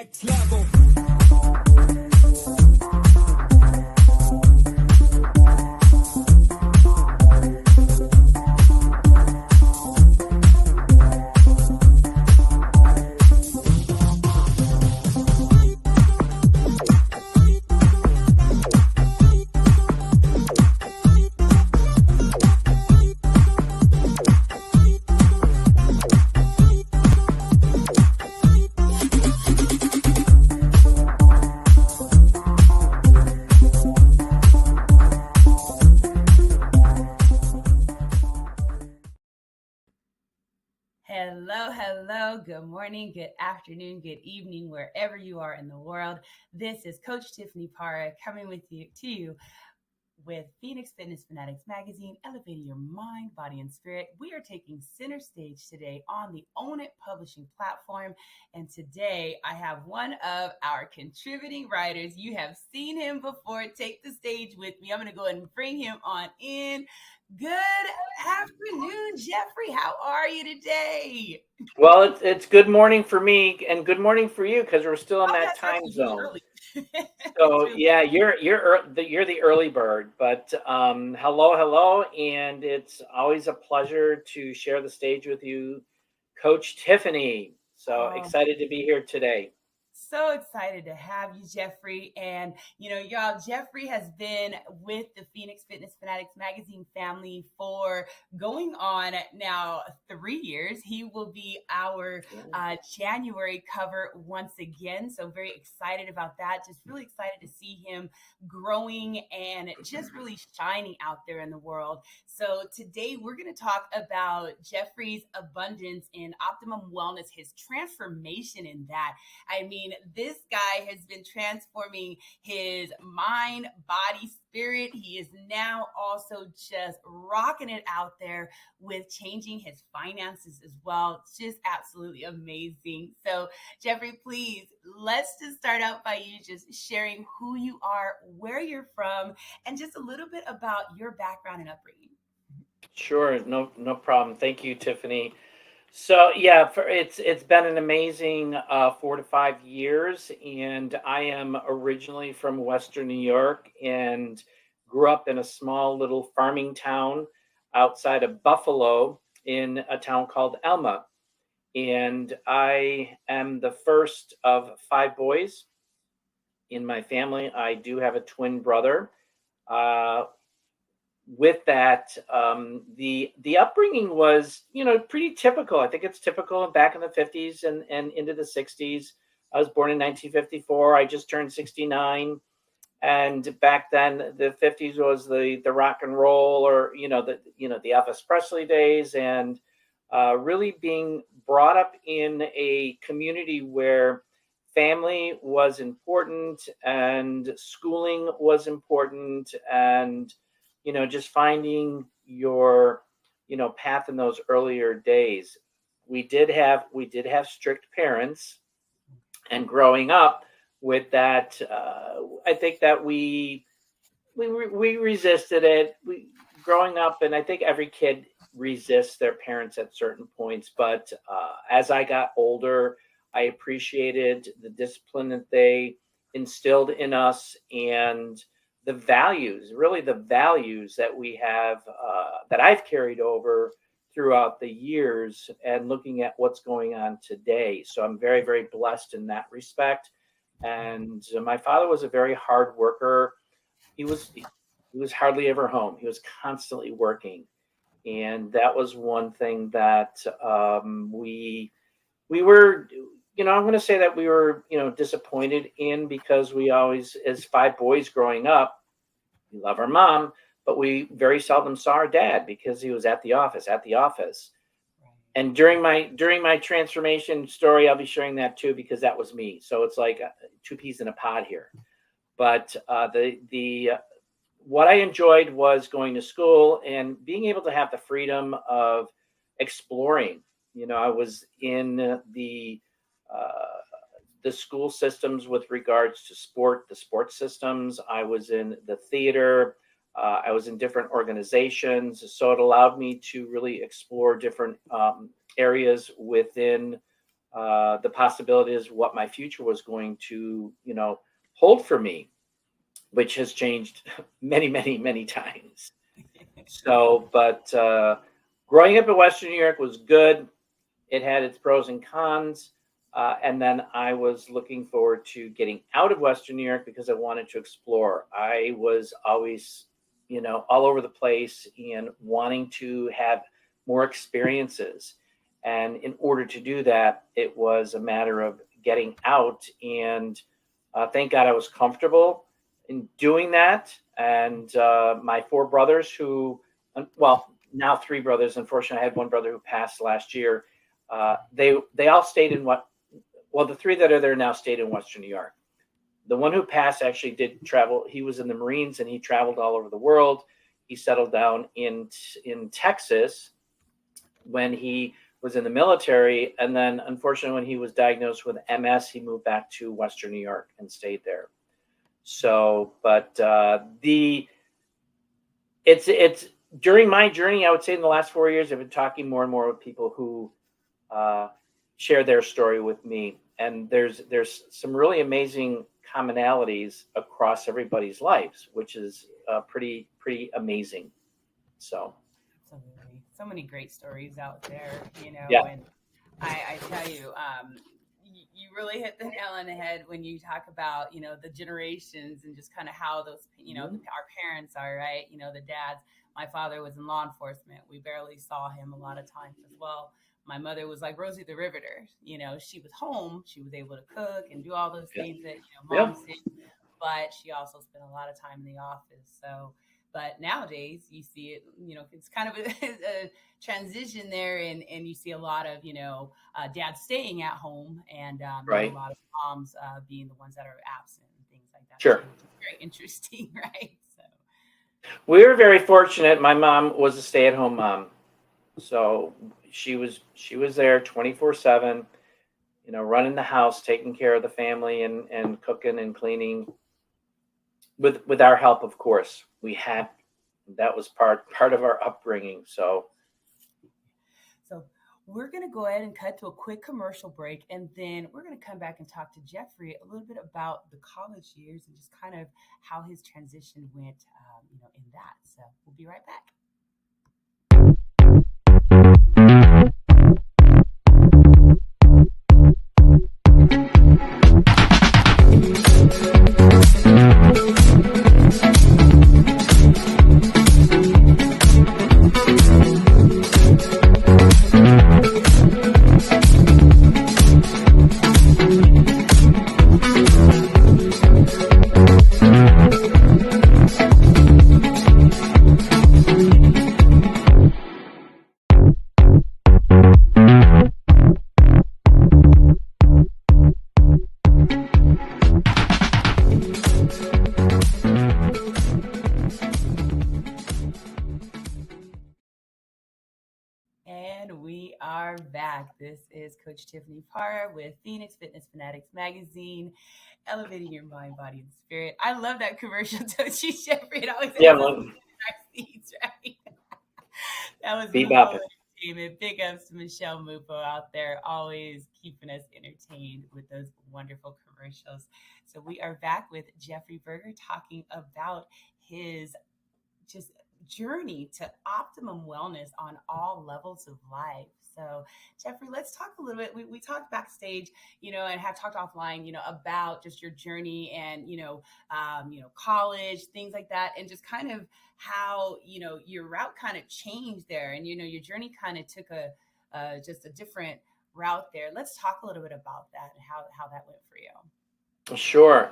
next level. Hello. Good morning, good afternoon, good evening, wherever you are in the world. This is Coach Tiffany Parra coming to you with Phoenix Fitness Fanatics Magazine, elevating your mind, body, and spirit. We are taking center stage today on the Own It Publishing platform. And today I have one of our contributing writers. You have seen him before. Take the stage with me. I'm going to go ahead and bring him on in. Good afternoon, Jeffrey. How are you today? Well, it's good morning for me and good morning for you because we're still in that time Really zone. early. So yeah, you're the early bird. But hello, and it's always a pleasure to share the stage with you, Coach Tiffany. So excited to be here today. So excited to have you, Jeffrey. And, y'all, Jeffrey has been with the Phoenix Fitness Fanatics Magazine family for going on now 3 years. He will be our January cover once again. So very excited about that. Just really excited to see him growing and just really shining out there in the world. So today we're going to talk about Jeffrey's abundance in Optimum Wellness, his transformation in that. I mean, this guy has been transforming his mind, body, spirit. He is now also just rocking it out there with changing his finances as well. It's just absolutely amazing. So, Jeffrey, please, let's just start out by you just sharing who you are, where you're from, and just a little bit about your background and upbringing. Sure, no problem. Thank you, Tiffany. So yeah, it's been an amazing 4 to 5 years, and I am originally from Western New York and grew up in a small little farming town outside of Buffalo in a town called Elma. And I am the first of 5 boys in my family. I do have a twin brother. With that, the upbringing was, pretty typical. I think it's typical back in the 50s and into the 60s. I was born in 1954. I just turned 69. And back then, the 50s was the rock and roll, or the Elvis Presley days, and really being brought up in a community where family was important and schooling was important, and just finding your path in those earlier days. We did have strict parents, and growing up with that, I think that we resisted it. Growing up, and I think every kid resists their parents at certain points. But as I got older, I appreciated the discipline that they instilled in us, and the values that we have, that I've carried over throughout the years, and looking at what's going on today. So I'm very, very blessed in that respect. And my father was a very hard worker. He was hardly ever home. He was constantly working. And that was one thing that we were, I'm going to say that we were, disappointed in, because we always, as 5 boys growing up, we love our mom, but we very seldom saw our dad because he was at the office. And during my transformation story, I'll be sharing that too, because that was me. So it's like 2 peas in a pod here. But what I enjoyed was going to school and being able to have the freedom of exploring. I was in the school systems with regards to the sports systems. I was in the theater. I was in different organizations. So it allowed me to really explore different areas within the possibilities of what my future was going to, hold for me, which has changed many, many, many times. So, but growing up in Western New York was good. It had its pros and cons. And then I was looking forward to getting out of Western New York because I wanted to explore. I was always, all over the place and wanting to have more experiences. And in order to do that, it was a matter of getting out. And thank God I was comfortable in doing that. And my four brothers well, now three brothers. Unfortunately, I had one brother who passed last year. They all stayed in the three that are there now stayed in Western New York. The one who passed actually did travel. He was in the Marines and he traveled all over the world. He settled down in Texas when he was in the military. And then unfortunately, when he was diagnosed with MS, he moved back to Western New York and stayed there. So, but it's during my journey, I would say in the last 4 years, I've been talking more and more with people who share their story with me. And there's some really amazing commonalities across everybody's lives, which is pretty amazing. So Absolutely. So many great stories out there, Yeah. and I tell you, you really hit the nail on the head when you talk about, the generations and just kind of how those, our parents are, right? The dads. My father was in law enforcement. We barely saw him a lot of times as well. My mother was like Rosie the Riveter. She was home. She was able to cook and do all those things that, moms did. But she also spent a lot of time in the office. So, but nowadays you see it, it's kind of a transition there. And you see a lot of, dads staying at home and Right. a lot of moms being the ones that are absent and things like that. Sure. So it's very interesting, right? So We were very fortunate. My mom was a stay-at-home mom. So she was there 24/7, running the house, taking care of the family and cooking and cleaning with our help, of course. That was part of our upbringing. So we're going to go ahead and cut to a quick commercial break, and then we're going to come back and talk to Jeffrey a little bit about the college years and just kind of how his transition went, in that. So we'll be right back. And we are back. This is Coach Tiffany Parra with Phoenix Fitness Fanatics Magazine, elevating your mind, body, and spirit. I love that commercial, don't you, Jeffrey? It always yeah, has us in our seats, right? That was Bebop. whole entertainment. Big ups to Michelle Mupo out there, always keeping us entertained with those wonderful commercials. So we are back with Jeffrey Berger talking about his just journey to optimum wellness on all levels of life. So, Jeffrey, let's talk a little bit. We talked backstage, and have talked offline, about just your journey and, college, things like that, and just kind of how, your route kind of changed there, and your journey kind of took just a different route there. Let's talk a little bit about that and how that went for you. Sure.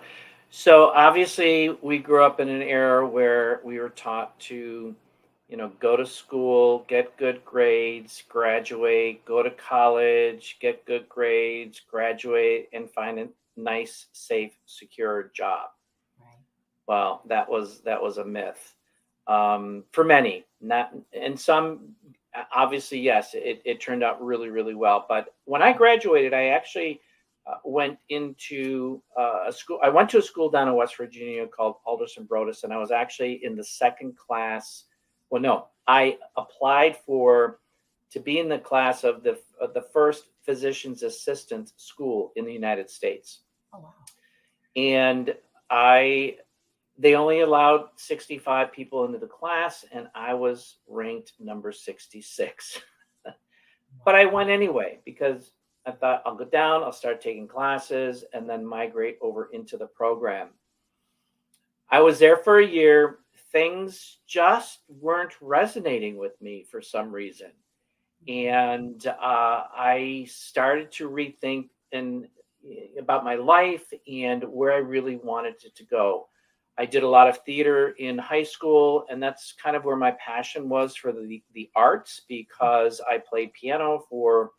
So obviously we grew up in an era where we were taught to, go to school, get good grades, graduate, go to college, get good grades, graduate, and find a nice, safe, secure job. Right. Well, that was a myth for many. Not, and some, obviously, yes, it turned out really, really well. But when I graduated, I actually went into a school. I went to a school down in West Virginia called Alderson Broaddus, and I was actually in the second class. Well, no, I applied for to be in the class of the first physician's assistant school in the United States. Oh, wow. And they only allowed 65 people into the class, and I was ranked number 66. But I went anyway because I thought I'll go down, I'll start taking classes, and then migrate over into the program. I was there for a year. Things just weren't resonating with me for some reason. And I started to rethink about my life and where I really wanted it to go. I did a lot of theater in high school, and that's kind of where my passion was for the arts, because I played piano for,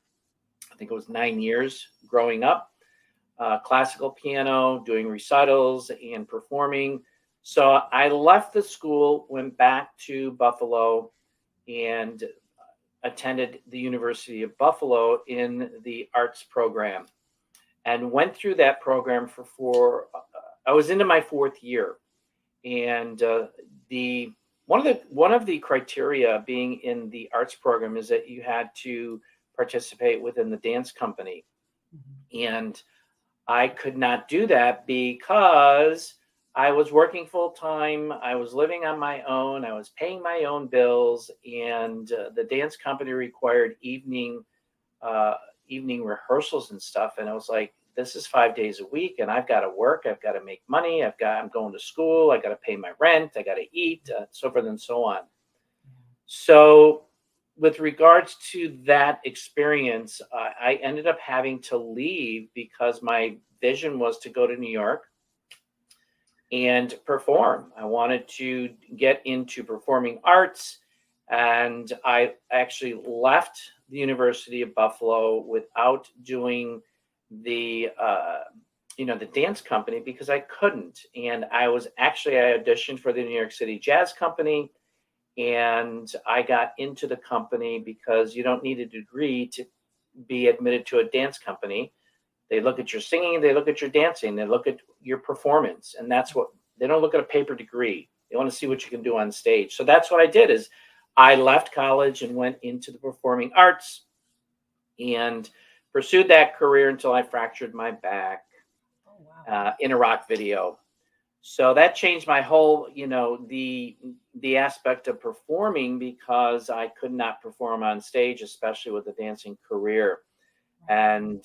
I think it was 9 years growing up, classical piano, doing recitals and performing. So I left the school, went back to Buffalo, and attended the University of Buffalo in the arts program, and went through that program I was into my 4th year. And one of the criteria being in the arts program is that you had to participate within the dance company. And I could not do that because I was working full time. I was living on my own. I was paying my own bills, and the dance company required evening rehearsals and stuff. And I was like, this is 5 days a week, and I've got to work. I've got to make money. I'm going to school. I got to pay my rent. I got to eat, so forth and so on. So with regards to that experience, I ended up having to leave because my vision was to go to New York and perform. I wanted to get into performing arts, and I actually left the University of Buffalo without doing the dance company because I couldn't. And I auditioned for the New York City Jazz Company, and I got into the company because you don't need a degree to be admitted to a dance company. They look at your singing, they look at your dancing, they look at your performance, and they don't look at a paper degree. They want to see what you can do on stage. So that's what I did. Is I left college and went into the performing arts and pursued that career until I fractured my back in a rock video. So that changed my whole, the aspect of performing, because I could not perform on stage, especially with a dancing career. And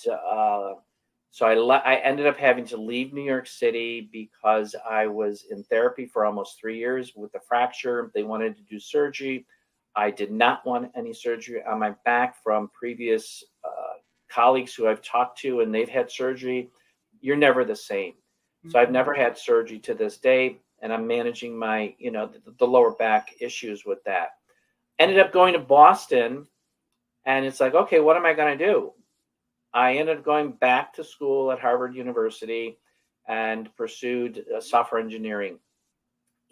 so I ended up having to leave New York City because I was in therapy for almost 3 years with a fracture. They wanted to do surgery. I did not want any surgery on my back from previous colleagues who I've talked to, and they've had surgery. You're never the same. So I've never had surgery to this day, and I'm managing my, the lower back issues with that. Ended up going to Boston, and it's like, okay, what am I going to do? I ended up going back to school at Harvard University and pursued software engineering,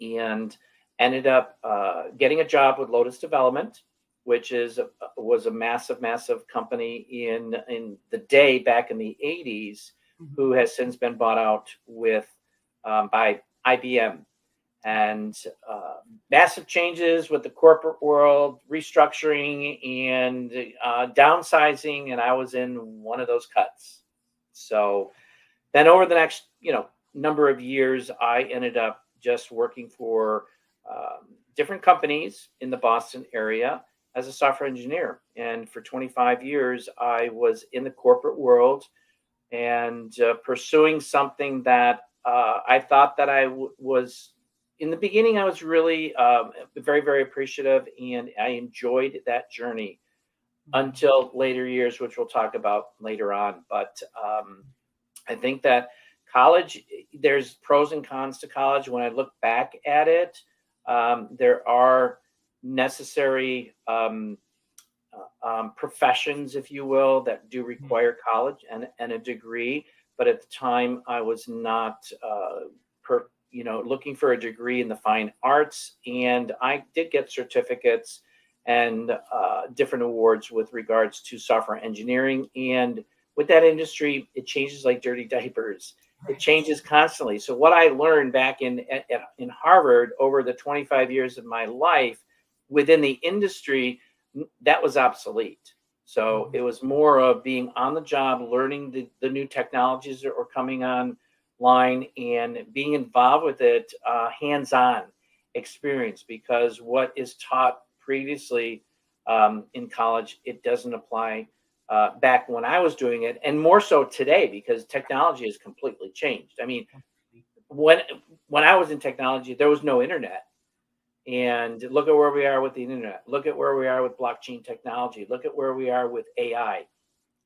and ended up getting a job with Lotus Development, which was a massive company in the day back in the 80s, who has since been bought out by IBM. And massive changes with the corporate world, restructuring and downsizing, and I was in one of those cuts. So then over the next number of years, I ended up just working for different companies in the Boston area as a software engineer. And for 25 years, I was in the corporate world and pursuing something that I thought that I was. In the beginning, I was really very, very appreciative, and I enjoyed that journey until later years, which we'll talk about later on. But I think that college, there's pros and cons to college. When I look back at it, there are necessary professions, if you will, that do require college and a degree. But at the time, I was not looking for a degree in the fine arts, and I did get certificates and different awards with regards to software engineering. And with that industry, it changes like dirty diapers. It changes constantly. So what I learned back in Harvard over the 25 years of my life within the industry, that was obsolete. So it was more of being on the job, learning the new technologies that were coming online and being involved with it, hands-on experience, because what is taught previously in college, it doesn't apply back when I was doing it, and more so today because technology has completely changed. I mean, when I was in technology, there was no internet. And look at where we are with the internet. Look at where we are with blockchain technology. Look at where we are with AI.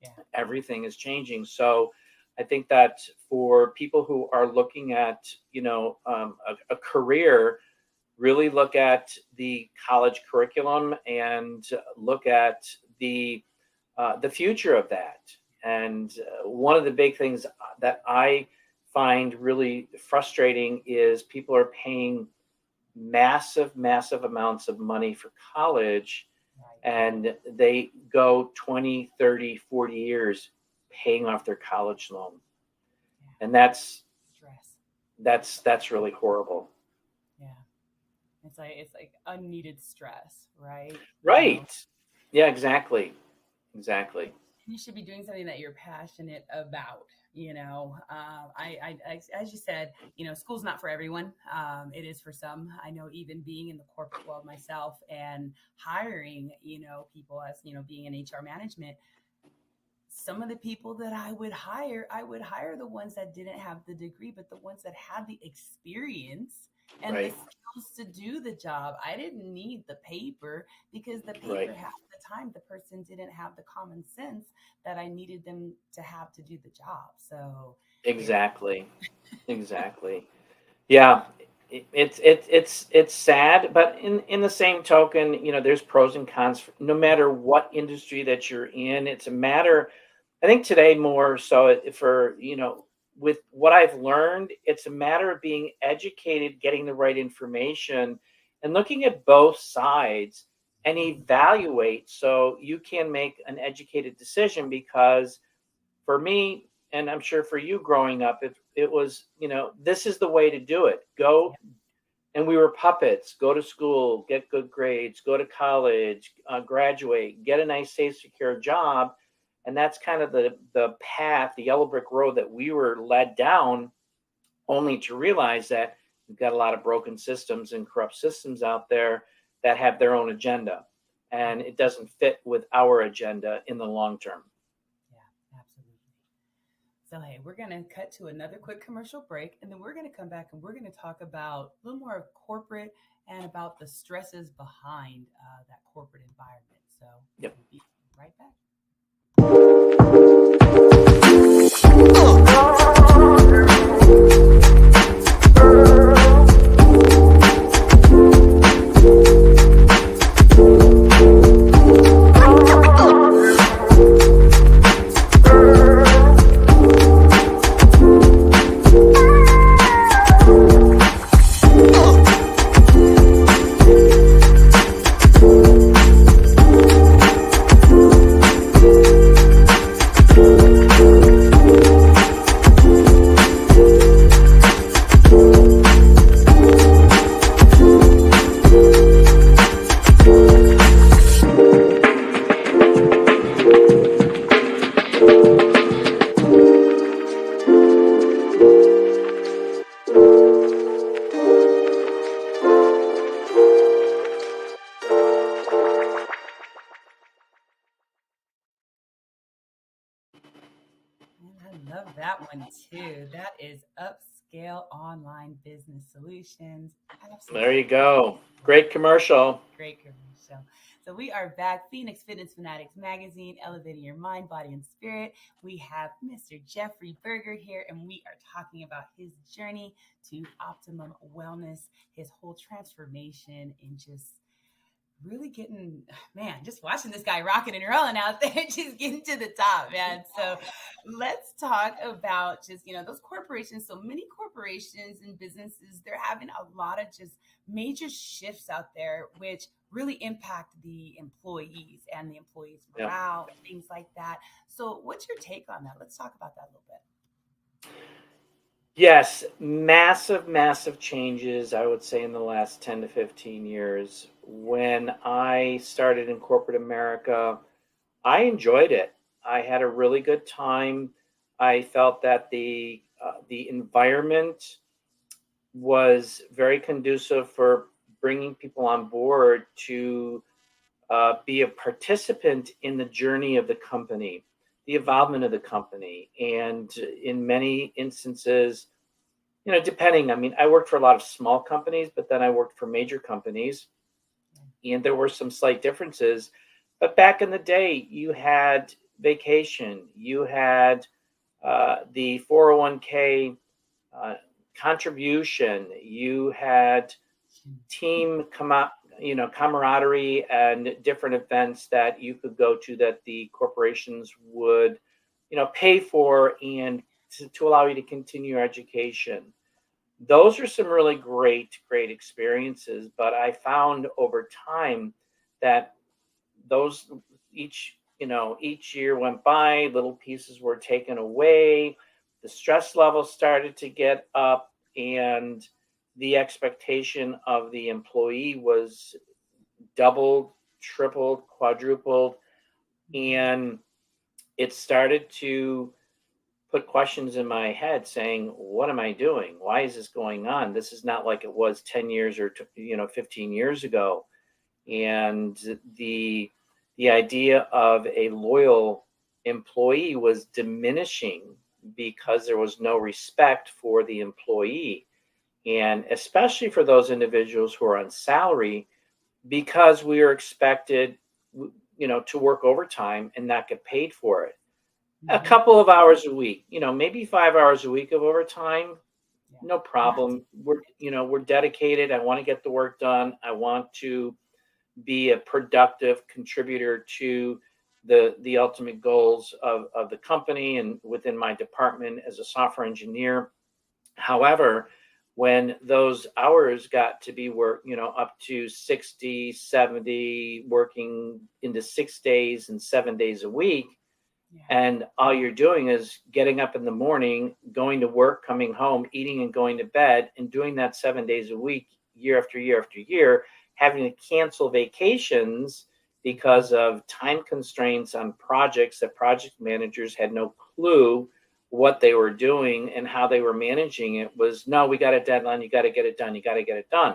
Yeah. Everything is changing. So I think that for people who are looking at, a career, really look at the college curriculum and look at the future of that. And one of the big things that I find really frustrating is people are paying massive amounts of money for college, and they go 20, 30, 40 years paying off their college loan. And that's really horrible. Yeah. It's like unneeded stress, right? Right. Yeah, exactly. You should be doing something that you're passionate about. As you said, school's not for everyone. It is for some. I know, even being in the corporate world myself and hiring, people, as being in HR management, some of the people that I would hire the ones that didn't have the degree, but the ones that had the experience and the skills to do the job. I didn't need the paper, because the paper, half the time, the person didn't have the common sense that I needed them to have to do the job. So Exactly. Yeah, it's sad, but in the same token, there's pros and cons no matter what industry that you're in. It's a matter, I think today more so for, with what I've learned, it's a matter of being educated, getting the right information, and looking at both sides and evaluate so you can make an educated decision. Because for me, and I'm sure for you growing up, it was, this is the way to do it. Go. And we were puppets. Go to school, get good grades, go to college, graduate, get a nice, safe, secure job. And that's kind of the path, the yellow brick road that we were led down, only to realize that we've got a lot of broken systems and corrupt systems out there that have their own agenda. And it doesn't fit with our agenda in the long term. Yeah, absolutely. So, hey, we're going to cut to another quick commercial break, and then we're going to come back and we're going to talk about a little more of corporate and about the stresses behind that corporate environment. So, Yep. We'll be right back. I love that one too. That is Upscale Online Business Solutions. Absolutely. There you go. Great commercial. Great commercial. So we are back. Phoenix Fitness Fanatics Magazine, elevating your mind, body, and spirit. We have Mr. Jeffrey Berger here, and we are talking about his journey to optimum wellness, his whole transformation, and just really getting, man, just watching this guy rocking and rolling out there, just getting to the top, man. So let's talk about just, those corporations. So many corporations and businesses, they're having a lot of just major shifts out there, which really impact the employees and the employees' morale, things like that. So what's your take on that? Let's talk about that a little bit. Yes, massive, massive changes, I would say, in the last 10 to 15 years. When I started in corporate America, I enjoyed it. I had a really good time. I felt that the environment was very conducive for bringing people on board to be a participant in the journey of the company, the involvement of the company, and in many instances, depending. I mean, I worked for a lot of small companies, but then I worked for major companies, and there were some slight differences. But back in the day, you had vacation, you had the 401k uh, contribution, you had team come out, camaraderie and different events that you could go to that the corporations would, pay for and to allow you to continue your education. Those are some really great, great experiences. But I found over time that those each year went by, little pieces were taken away, the stress level started to get up, and the expectation of the employee was doubled, tripled, quadrupled, and it started to put questions in my head saying, what am I doing? Why is this going on? This is not like it was 10 years or 15 years ago. And the idea of a loyal employee was diminishing because there was no respect for the employee, and especially for those individuals who are on salary, because we are expected to work overtime and not get paid for it. A Mm-hmm. couple of hours a week, maybe 5 hours a week of overtime, Yeah. no Not problem. We're dedicated. I want to get the work done. I want to be a productive contributor to the ultimate goals of the company and within my department as a software engineer. However, when those hours got to be work, up to 60, 70, working into 6 days and 7 days a week, yeah. and all you're doing is getting up in the morning, going to work, coming home, eating and going to bed, and doing that 7 days a week, year after year after year, having to cancel vacations because of time constraints on projects that project managers had no clue what they were doing and how they were managing it. Was, no, we got a deadline, you got to get it done, you got to get it done.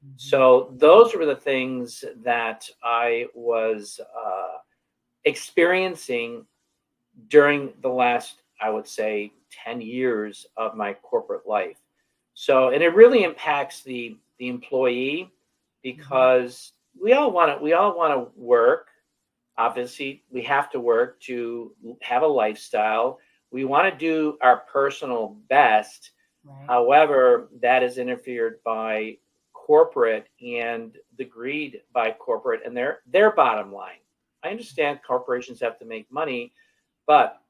Mm-hmm. So those were the things that I was experiencing during the last, I would say, 10 years of my corporate life. So, and it really impacts the employee, Mm-hmm. because we all want to work. Obviously, we have to work to have a lifestyle. We want to do our personal best. Right. However, that is interfered by corporate and the greed by corporate and their bottom line. I understand corporations have to make money, but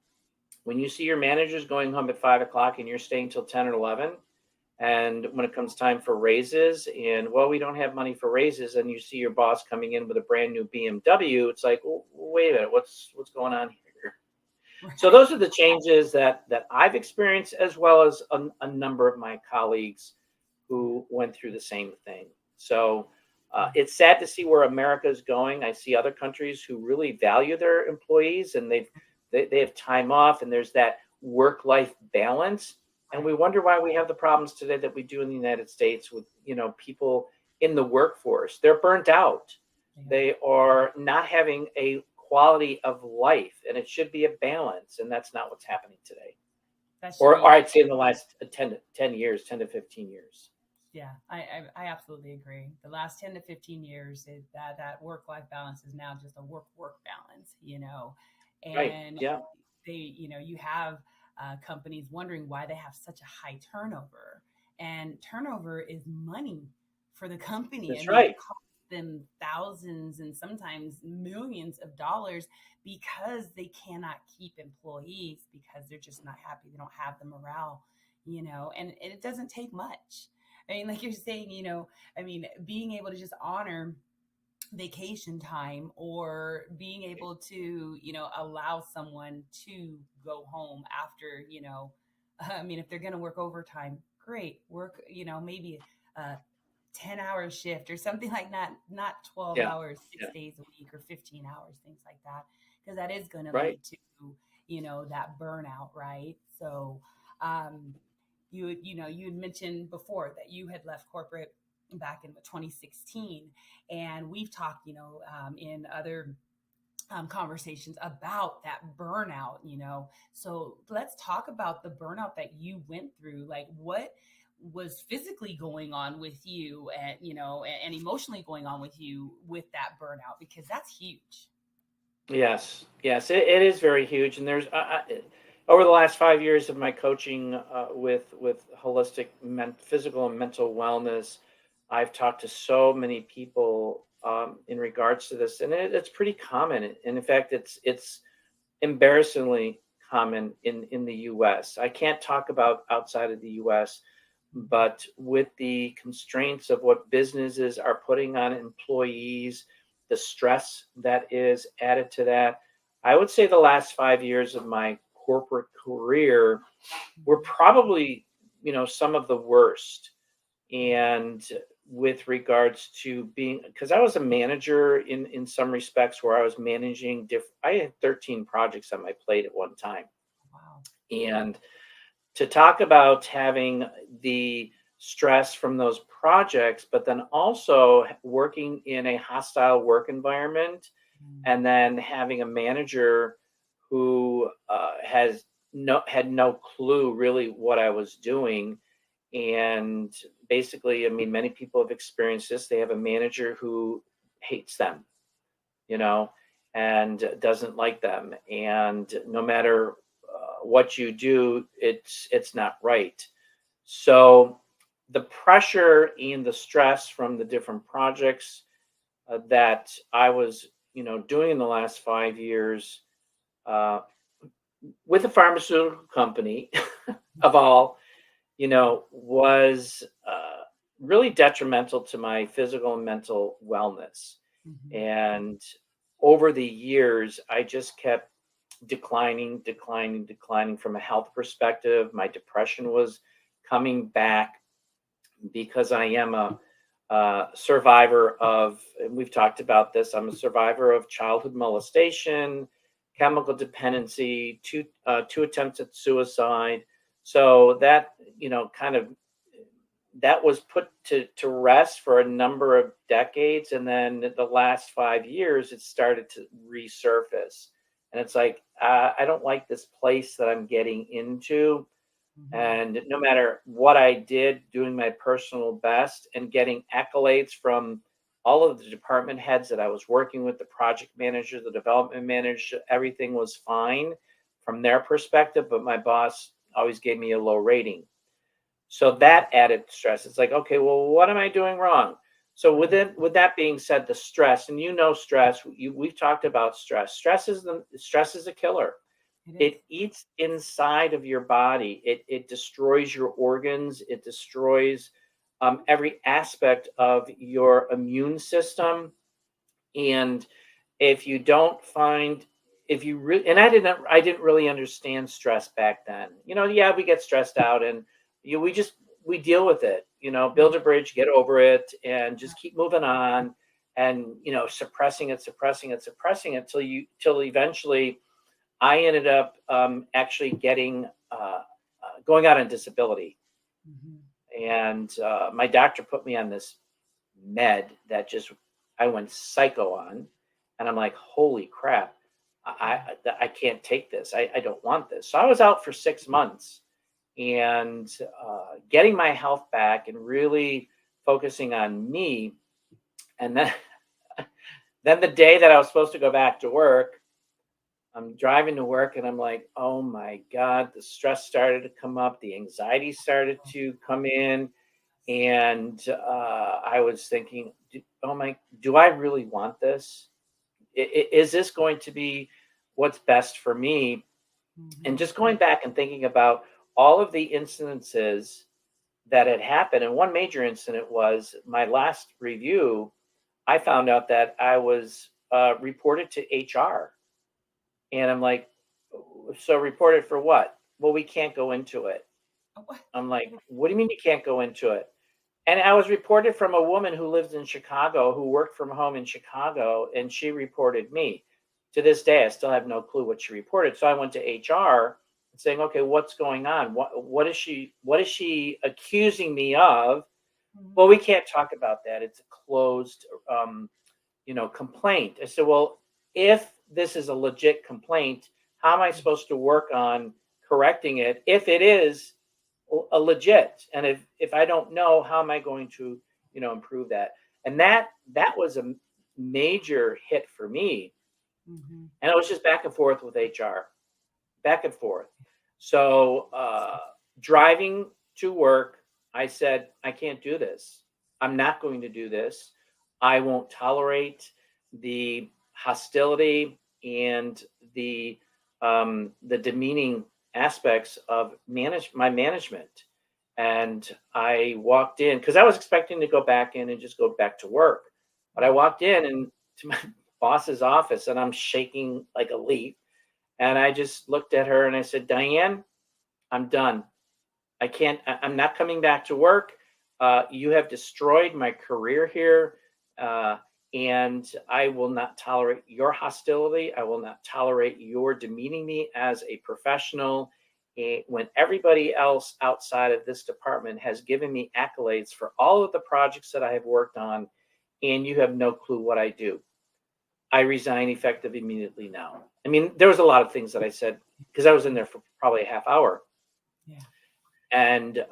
when you see your managers going home at 5 o'clock and you're staying till 10 or 11, and when it comes time for raises, and well, we don't have money for raises, and you see your boss coming in with a brand new BMW, it's like, well, wait a minute, what's going on here? So Right. those are the changes that I've experienced, as well as a number of my colleagues who went through the same thing. So Yeah. it's sad to see where America is going. I see other countries who really value their employees, and they have time off, and there's that work-life balance. And we Right. wonder why we have the problems today that we do in the United States with people in the workforce. They're burnt out. Yeah. They are not having a quality of life, and it should be a balance, and that's not what's happening today. That should Or be. I'd say in the last 10 years, 10 to 15 years. Yeah, I absolutely agree. The last 10 to 15 years, that work life balance is now just a work balance, Right. and Yeah. you have companies wondering why they have such a high turnover, and turnover is money for the company. I That's mean, it right. costs them thousands and sometimes millions of dollars because they cannot keep employees because they're just not happy. They don't have the morale, and it doesn't take much. I mean, like you're saying, I mean, being able to just honor vacation time or being able to, allow someone to go home after, I mean, if they're going to work overtime, great. Work, maybe a 10-hour shift or something like that, not 12 Yeah. hours, six Yeah. days a week or 15 hours, things like that, because that is going to Right. lead to, that burnout, right? So, um, you had mentioned before that you had left corporate back in 2016, and we've talked, in other conversations about that burnout, So let's talk about the burnout that you went through. Like, what was physically going on with you, and, and emotionally going on with you with that burnout, because that's huge. Yes. Yes. It is very huge. And over the last 5 years of my coaching with holistic physical and mental wellness, I've talked to so many people in regards to this, and it's pretty common. And in fact, it's embarrassingly common in the US. I can't talk about outside of the US, but with the constraints of what businesses are putting on employees, the stress that is added to that, I would say the last 5 years of my corporate career were Mhm. probably, some of the worst. And with regards to being, because I was a manager in some respects, where I was managing I had 13 projects on my plate at one time. Wow. And to talk about having the stress from those projects, but then also working in a hostile work environment, Mm. and then having a manager who had no clue really what I was doing. And basically, I mean, many people have experienced this. They have a manager who hates them, you know, and doesn't like them. And no matter what you do, it's not right. So the pressure and the stress from the different projects that I was, doing in the last 5 years uh, with a pharmaceutical company of all, was really detrimental to my physical and mental wellness. Mhm. And over the years, I just kept declining from a health perspective. My depression was coming back because I am a survivor of, and we've talked about this, I'm a survivor of childhood molestation, chemical dependency, two attempts at suicide. So that, kind of that was put to rest for a number of decades. And then the last 5 years, it started to resurface. And it's like, I don't like this place that I'm getting into. Mhm. And no matter what I did, doing my personal best and getting accolades from all of the department heads that I was working with, the project manager, the development manager, everything was fine from their perspective. But my boss always gave me a low rating. So that added stress. It's like, okay, well, what am I doing wrong? So Right. with that being said, the stress, and stress, we've talked about stress. Stress is a killer. It is. It eats inside of your body. It destroys your organs. It destroys every aspect of your immune system. And if you don't find, if you really, and I didn't really understand stress back then. Yeah, we get stressed out, and we deal with it. Mhm. Build a bridge, get over it, and just keep moving on. And suppressing it till eventually I ended up actually getting going out on disability, Mhm. and my doctor put me on this med that just I went psycho on, and I'm like, holy crap, Yeah. I can't take this. I don't want this. So I was out for 6 months, and getting my health back and really focusing on me, and then then the day that I was supposed to go back to work, I'm driving to work and I'm like, oh my God, the stress started to come up, the anxiety started Oh, to come in. And I was thinking, do I really want this? Is this going to be what's best for me? And mhm. just going back and thinking about all of the incidences that had happened. And one major incident was my last review. I found out that I was reported to HR. And I'm like, so reported for what? Well, we can't go into it. What? I'm like, what do you mean you can't go into it? And I was reported from a woman who lives in Chicago, who worked from home in Chicago, and she reported me. To this day, I still have no clue what she reported. So I went to HR saying, okay, what's going on? What is she accusing me of? Well, Mhm. we can't talk about that. It's a closed complaint. I said, well, if this is a legit complaint, how am I supposed to work on correcting it if it is a legit? And if I don't know, how am I going to, improve that? And that was a major hit for me. Mhm. And it was just back and forth with HR, back and forth. So driving to work, I said, I can't do this. I'm not going to do this. I won't tolerate the hostility and the demeaning aspects of my management. And I walked in because I was expecting to go back in and just go back to work. But I Right. walked in and to my boss's office and I'm shaking like a leaf. And I just looked at her and I said, Diane, I'm done. I can't, I'm not coming back to work. You have destroyed my career here. Uh, and I will not tolerate your hostility. I will not tolerate your demeaning me as a professional. When everybody else outside of this department has given me accolades for all of the projects that I have worked on, and you have no clue what I do. I resign effective immediately now. I mean, there was a lot of things that I said because I was in there for probably a half hour. Yeah. And,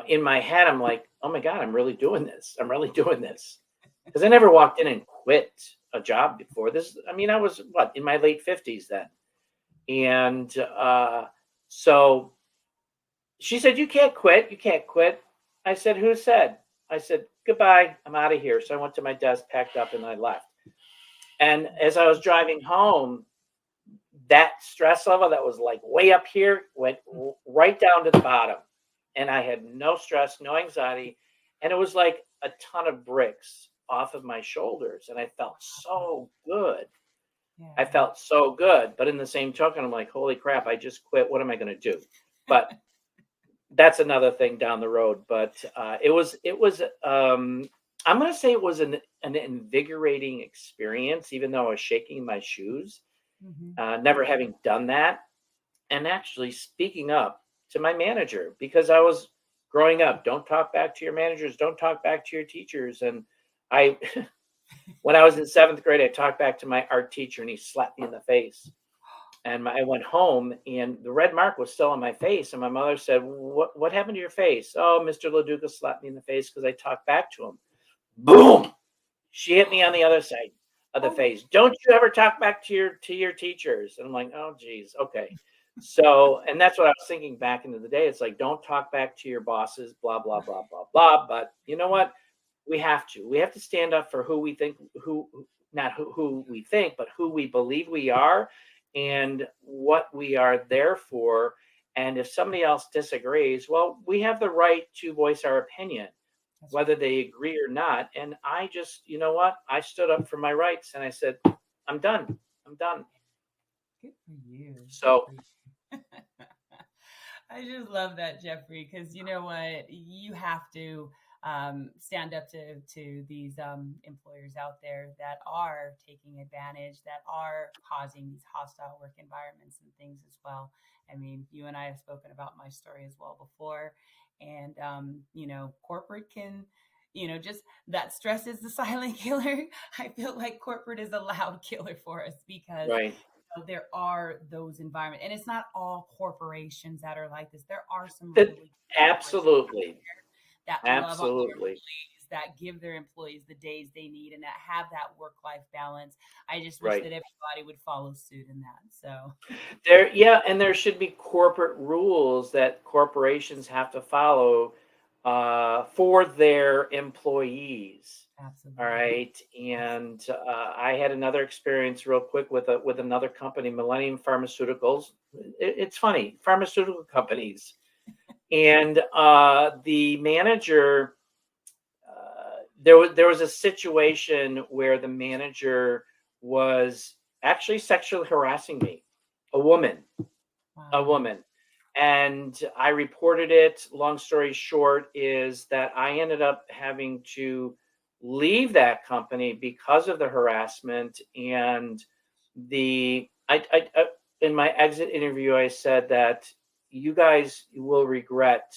in my head, I'm like, oh my God, I'm really doing this. I'm really doing this. Because I never walked in and quit a job before this. I mean, I was in my late 50s then. And so she said, you can't quit. You can't quit. I said, who said? I said, goodbye. I'm out of here. So I went to my desk, packed up, and I left. And as I was driving home, that stress level that was like way up here went right down to the bottom. And I had no stress, no anxiety. And it was like a ton of bricks off of my shoulders. And I felt so good. I Yeah. felt so good. But in the same token, I'm like, holy crap, I just quit. What am I going to do? But that's another thing down the road. But I'm going to say it was an invigorating experience, even though I was shaking my shoes, Mhm. never having done that. And actually speaking up to my manager because I was growing up. Don't talk back to your managers. Don't talk back to your teachers. And I, when I was in seventh grade, I talked back to my art teacher and he slapped me in the face. And I went home and the red mark was still on my face. And my mother said, what happened to your face? Oh, Mr. LaDuca slapped me in the face because I talked back to him. Boom. She hit me on the other side of the Oh my. face. Don't you ever talk back to your teachers? And I'm like, oh geez, okay. So, and that's what I was thinking back into the day. It's like, don't talk back to your bosses, blah blah blah blah blah. But you know what? We have to. We have to stand up for who we think, not who we think, but who we believe we are, and what we are there for. And if somebody else disagrees, well, we have the right to voice our opinion That's whether right. they agree or not. And I just, you know what? I stood up for my rights and I said, I'm done. I'm done. Good for you. Good So for you. I just love that, Jeffrey, because you know what? You have to stand up to these employers out there that are taking advantage, that are causing these hostile work environments and things as well. I mean, you and I have spoken about my story as well before, and corporate can. Just that stress is the silent killer. I feel like corporate is a loud killer for us because right. there are those environments, and it's not all corporations that are like this. There are some That, really good corporations absolutely. that love on their Absolutely. employees, that give their employees the days they need, and that have that work-life balance. I just wish that Right. everybody would follow suit in that. So, Yeah, and there should be corporate rules that corporations have to follow for their employees. All absolutely. right, Yes. and I had another experience real quick with another company, Millennium Pharmaceuticals. It's funny, pharmaceutical companies, and the manager. There was a situation where the manager was actually sexually harassing me, a woman, a Wow. woman. And I reported it. Long story short is that I ended up having to leave that company because of the harassment and I in my exit interview, I said that you guys will regret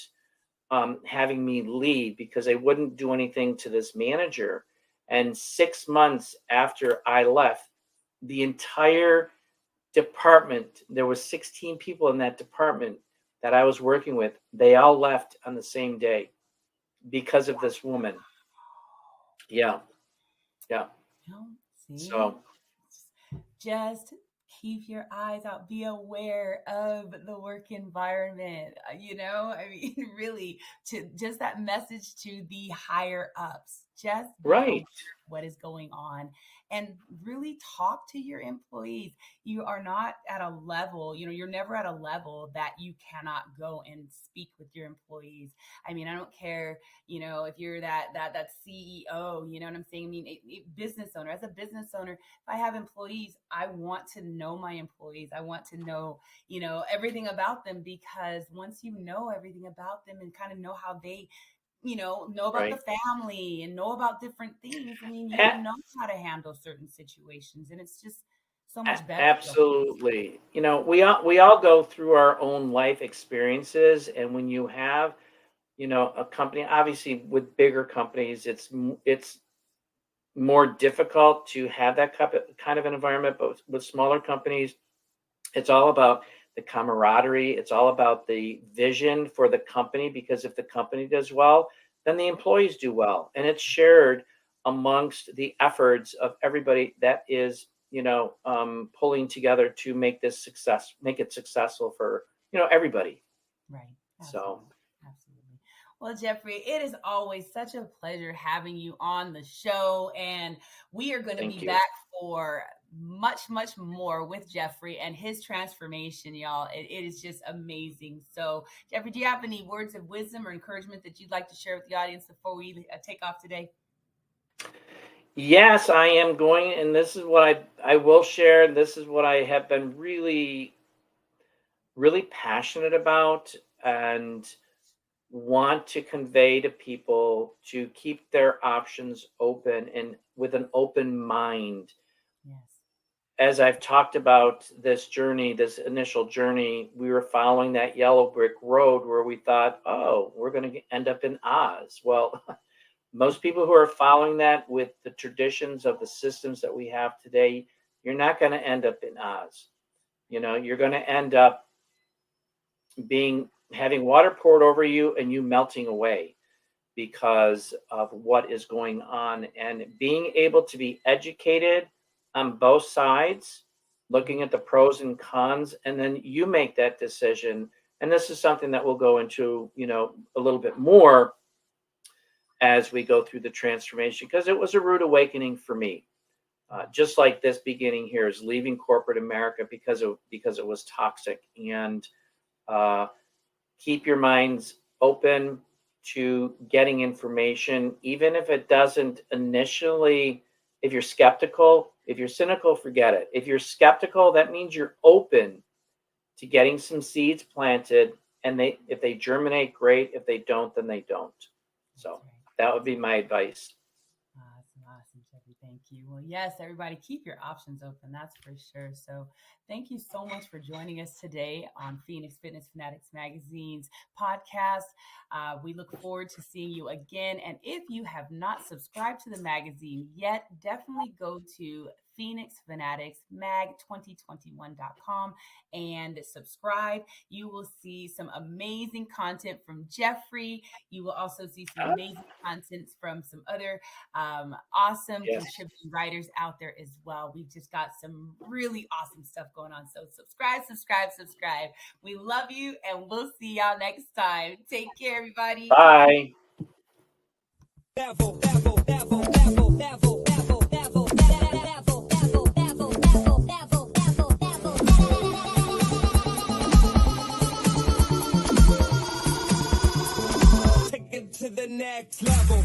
having me leave because I wouldn't do anything to this manager. And 6 months after I left, the entire department, there was 16 people in that department that I was working with. They all left on the same day because of this woman. Yeah. Yeah. Well, see, So, just keep your eyes out. Be aware of the work environment. I mean, really, to just that message to the higher ups. Just be aware right. of what is going on and really talk to your employees. You are not at a level, you're never at a level that you cannot go and speak with your employees. I mean, I don't care, if you're that CEO, you know what I'm saying? I mean, a business owner, as a business owner, if I have employees, I want to know my employees. I want to know, everything about them, because once you know everything about them and kind of know how they, know about the Right. family and know about different things, I mean, you'll A- know how to handle certain situations. And it's just so much better. Absolutely. We all go through our own life experiences, and when you have, a company, obviously with bigger companies, it's more difficult to have that kind of an environment. But with smaller companies, it's all about the camaraderie. It's all about the vision for the company, because if the company does well, then the employees do well. And it's shared amongst the efforts of everybody that is, pulling together to make it successful for, everybody. Right. So Absolutely. Absolutely. Well, Jeffrey, it is always such a pleasure having you on the show. And we are going to thank be you. back for much, much more with Jeffrey and his transformation, y'all. It is just amazing. So, Jeffrey, do you have any words of wisdom or encouragement that you'd like to share with the audience before we take off today? Yes, I am going, and this is what I will share. And this is what I have been really, really passionate about, and want to convey to people to keep their options open and with an open mind. Yes. As I've talked about this journey, this initial journey, we were following that yellow brick road where we thought, oh, we're going to end up in Oz. Well, most people who are following that with the traditions of the systems that we have today, you're not going to end up in Oz. You're going to end up having water poured over you and you melting away because of what is going on. And being able to be educated on both sides, looking at the pros and cons, and then you make that decision. And this is something that we'll go into, a little bit more as we go through the transformation, because it was a rude awakening for me. Just like this beginning here is leaving corporate America because it was toxic. And keep your minds open to getting information, even if it doesn't initially. If you're skeptical, if you're cynical, forget it. If you're skeptical, that means you're open to getting some seeds planted, and if they germinate, great. If they don't, then they don't. So that would be my advice. Awesome, Jeffrey. Thank you. Well, yes, everybody, keep your options open. That's for sure. So, thank you so much for joining us today on Phoenix Fitness Fanatics Magazine's podcast. We look forward to seeing you again. And if you have not subscribed to the magazine yet, definitely go to phoenixfanaticsmag2021.com and subscribe. You will see some amazing content from Jeffrey. You will also see some amazing content from some other awesome contributing writers out there as well. We've just got some really awesome stuff going on. So subscribe. We love you, and we'll see y'all next time. Take care, everybody. Bye. Take it to the next level.